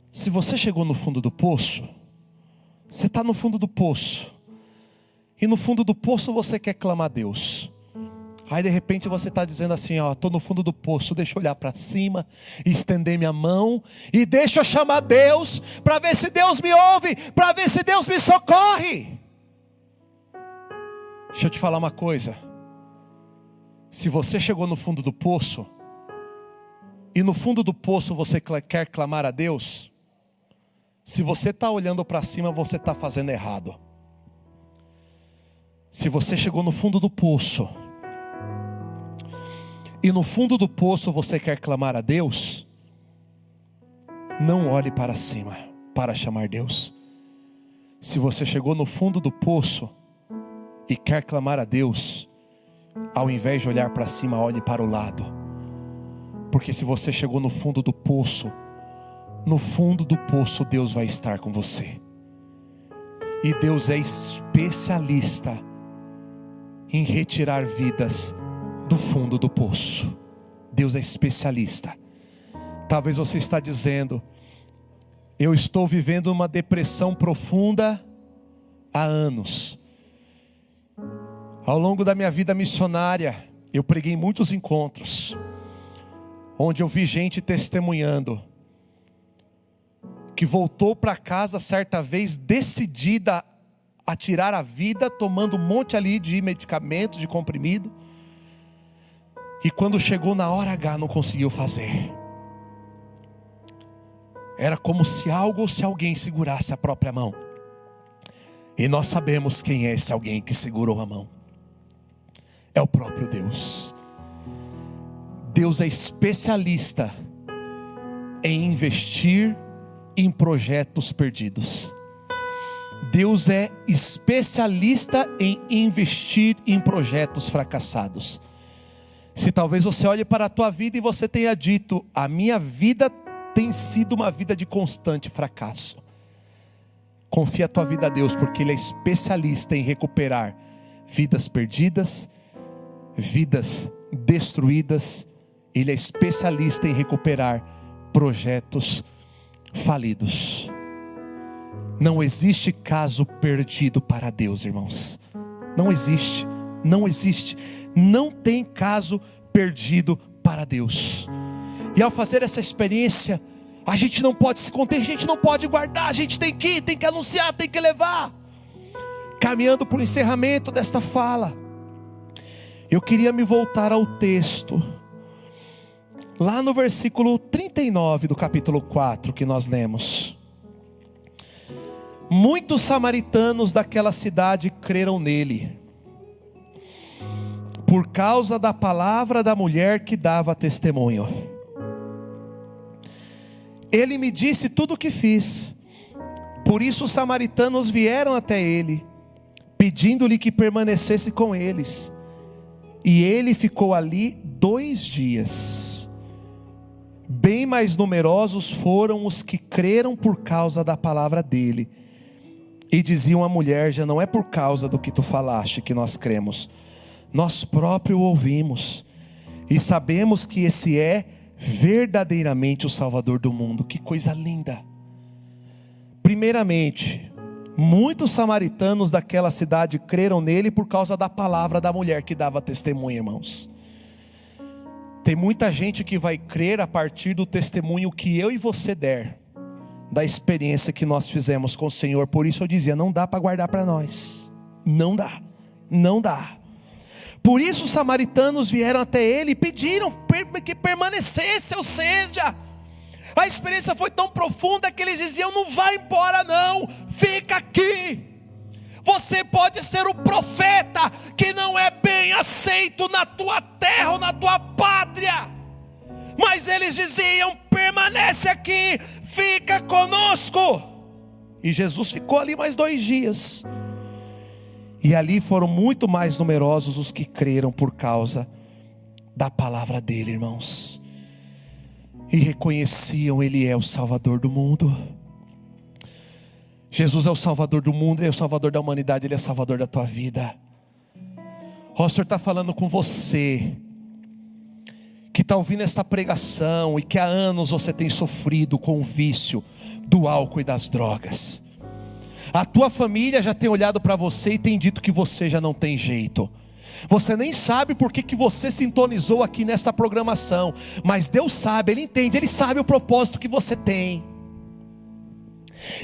Se você chegou no fundo do poço, você está no fundo do poço. E no fundo do poço você quer clamar a Deus. Aí de repente você está dizendo assim, estou no fundo do poço, deixa eu olhar para cima, estender minha mão, e deixa eu chamar Deus, para ver se Deus me ouve, para ver se Deus me socorre. Deixa eu te falar uma coisa. Se você chegou no fundo do poço, e no fundo do poço você quer clamar a Deus, se você está olhando para cima, você está fazendo errado. Se você chegou no fundo do poço, e no fundo do poço você quer clamar a Deus, não olhe para cima para chamar Deus. Se você chegou no fundo do poço e quer clamar a Deus, ao invés de olhar para cima, olhe para o lado. Porque se você chegou no fundo do poço, no fundo do poço Deus vai estar com você. E Deus é especialista em retirar vidas do fundo do poço. Deus é especialista. Talvez você está dizendo, eu estou vivendo uma depressão profunda há anos. Ao longo da minha vida missionária, eu preguei em muitos encontros, onde eu vi gente testemunhando, que voltou para casa certa vez decidida a tirar a vida, tomando um monte ali de medicamentos, de comprimido, e quando chegou na hora H não conseguiu fazer. Era como se algo ou se alguém segurasse a própria mão. E nós sabemos quem é esse alguém que segurou a mão. É o próprio Deus. Deus é especialista em investir em projetos perdidos. Deus é especialista em investir em projetos fracassados. Se talvez você olhe para a tua vida e você tenha dito, a minha vida tem sido uma vida de constante fracasso. Confia a tua vida a Deus, porque Ele é especialista em recuperar vidas perdidas, vidas destruídas. Ele é especialista em recuperar projetos falidos. Não existe caso perdido para Deus, irmãos. Não existe, não existe. Não tem caso perdido para Deus. E ao fazer essa experiência, a gente não pode se conter, a gente não pode guardar, a gente tem que ir, tem que anunciar, tem que levar. Caminhando para o encerramento desta fala, eu queria me voltar ao texto, lá no versículo 39 do capítulo 4 que nós lemos. Muitos samaritanos daquela cidade creram nele, por causa da palavra da mulher que dava testemunho. Ele me disse tudo o que fiz. Por isso os samaritanos vieram até ele, pedindo-lhe que permanecesse com eles. E ele ficou ali 2 dias. Bem mais numerosos foram os que creram por causa da palavra dele. E diziam à mulher: já não é por causa do que tu falaste que nós cremos. Nós próprios ouvimos. E sabemos que esse é verdadeiramente o Salvador do mundo. Que coisa linda. Primeiramente, muitos samaritanos daquela cidade creram nele por causa da palavra da mulher que dava testemunho, irmãos. Tem muita gente que vai crer a partir do testemunho que eu e você der, da experiência que nós fizemos com o Senhor. Por isso eu dizia, não dá para guardar para nós. Não dá, não dá. Por isso os samaritanos vieram até ele e pediram que permanecesse, ou seja, a experiência foi tão profunda que eles diziam: não vai embora não, fica aqui. Você pode ser o profeta que não é bem aceito na tua terra ou na tua pátria, mas eles diziam: permanece aqui, fica conosco. E Jesus ficou ali mais 2 dias. E ali foram muito mais numerosos os que creram por causa da palavra dele, irmãos. E reconheciam: ele é o Salvador do mundo. Jesus é o Salvador do mundo, ele é o Salvador da humanidade, ele é o Salvador da tua vida. O Senhor está falando com você, que está ouvindo esta pregação, e que há anos você tem sofrido com o vício do álcool e das drogas. A tua família já tem olhado para você e tem dito que você já não tem jeito. Você nem sabe por que você sintonizou aqui nesta programação, mas Deus sabe, Ele entende, Ele sabe o propósito que você tem.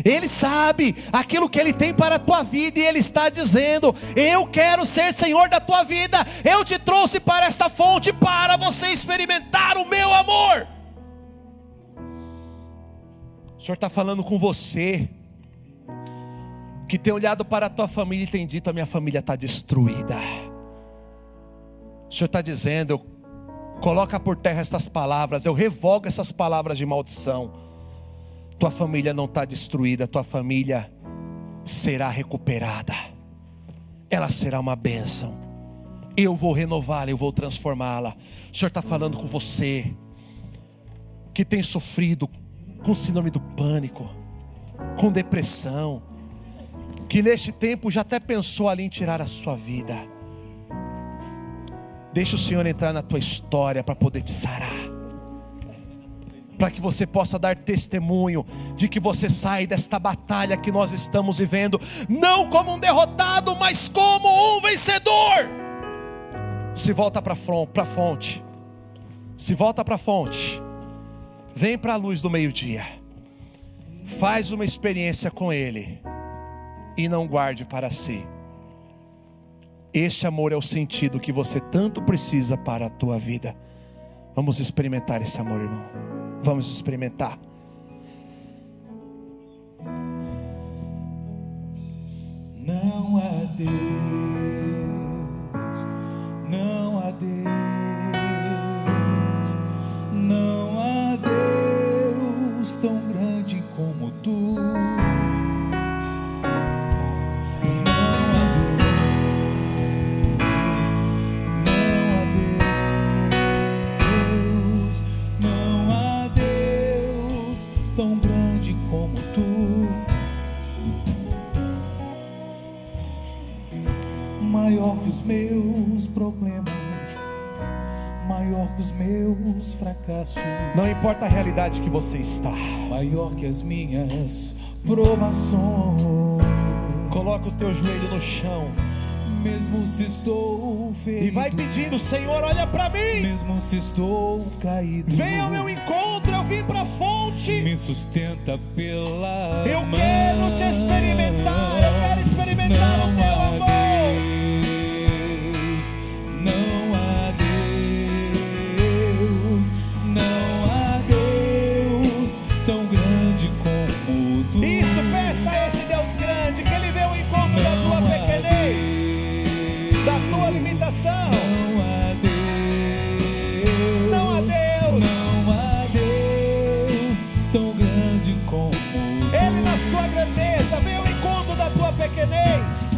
Ele sabe aquilo que Ele tem para a tua vida, e Ele está dizendo: eu quero ser Senhor da tua vida. Eu te trouxe para esta fonte para você experimentar o meu amor. O Senhor está falando com você, que tem olhado para a tua família e tem dito: a minha família está destruída. O Senhor está dizendo: coloca por terra estas palavras, eu revogo essas palavras de maldição. Tua família não está destruída, tua família será recuperada, ela será uma bênção. Eu vou renová-la, eu vou transformá-la. O Senhor está falando com você, que tem sofrido com síndrome do pânico, com depressão, que neste tempo já até pensou ali em tirar a sua vida. Deixa o Senhor entrar na tua história para poder te sarar, para que você possa dar testemunho de que você sai desta batalha que nós estamos vivendo, não como um derrotado, mas como um vencedor. Se volta para a fonte, se volta para a fonte, vem para a luz do meio-dia, faz uma experiência com Ele, e não guarde para si. Este amor é o sentido que você tanto precisa para a tua vida. Vamos experimentar esse amor, irmão. Vamos experimentar. Não há Deus, não há Deus, não há Deus tão grande como tu. Tão grande como tu, maior que os meus problemas, maior que os meus fracassos, não importa a realidade que você está, maior que as minhas provações. Coloca o teu joelho no chão Mesmo se estou ferido, e vai pedindo: Senhor, olha para mim. mesmo se estou caído, Venha ao meu encontro, eu vim para a fonte. me sustenta pela Eu mão. quero te experimentar, eu quero experimentar o teu amor. Não há Deus, não há Deus tão grande como tu. Isso, peça a esse Deus grande, que Ele venha ao encontro da tua pequenez, da tua limitação. Não há Deus, Não há Deus. não há Deus tão grande como tu. Ele na sua grandeza vem ao encontro da tua pequenez.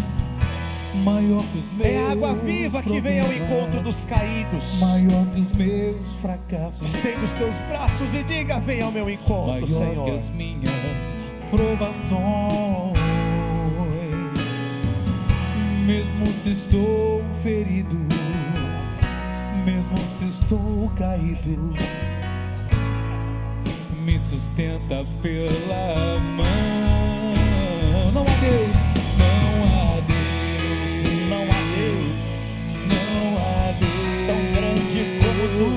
Maior que os meus É a água viva que vem ao encontro dos caídos. maior que os meus fracassos, Estenda os teus braços e diga: venha ao meu encontro, maior Senhor. que as minhas provações. Mesmo se estou ferido, mesmo se estou caído, me sustenta pela mão. Não há Deus, não há Deus, não há Deus, não há Deus Tão grande como tu.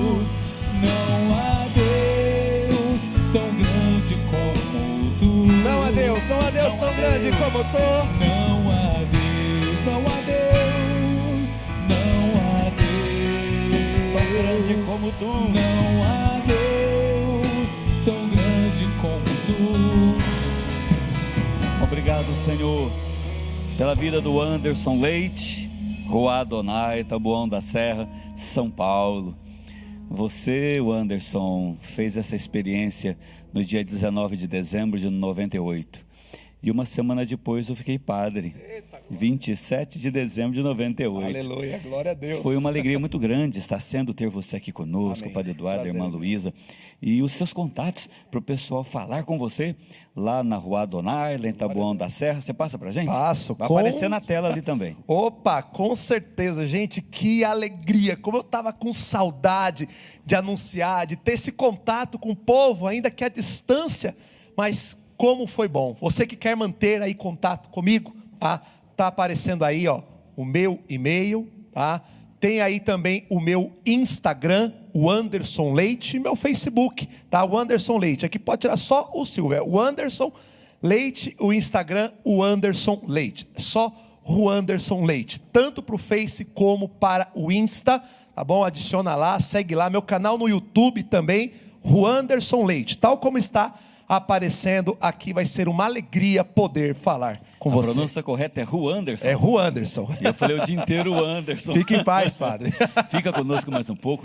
não há Deus tão grande como tu. Não há Deus, não há Deus tão grande como tu. Não há Deus, não há Deus, não há Deus Tão grande como tu. não há Deus tão grande como tu. Obrigado, Senhor, pela vida do Anderson Leite, Rua Adonai, Taboão da Serra, São Paulo. Você, o Anderson, fez essa experiência no dia 19 de dezembro de 98. E uma semana depois eu fiquei padre. 27 de dezembro de 98. Aleluia, glória a Deus. Foi uma alegria muito grande estar sendo ter você aqui conosco, Amém. Padre Eduardo, a Prazer. irmã Luísa, e os seus contatos para o pessoal falar com você lá na Rua Adonai, lá em Taboão da Serra. Você passa para a gente? Passo, Vai com- aparecer na tela ali também. Opa, com certeza, gente, que alegria, como eu estava com saudade de anunciar, de ter esse contato com o povo, ainda que à distância, mas como foi bom. Você que quer manter aí contato comigo, tá aparecendo aí, ó, o meu e-mail, tá? Tem aí também o meu Instagram, o Anderson Leite, e meu Facebook, tá? O Anderson Leite, aqui pode tirar só o Silvio, é o Anderson Leite, o Instagram, o Anderson Leite, só o Anderson Leite, tanto para o Face como para o Insta, tá bom? Adiciona lá, segue lá, meu canal no YouTube também, o Anderson Leite, tal como está aparecendo aqui, vai ser uma alegria poder falar com A você. pronúncia correta é Rua Anderson. É o Anderson. E eu falei o dia inteiro o Anderson. Fique em paz, padre. Fica conosco mais um pouco.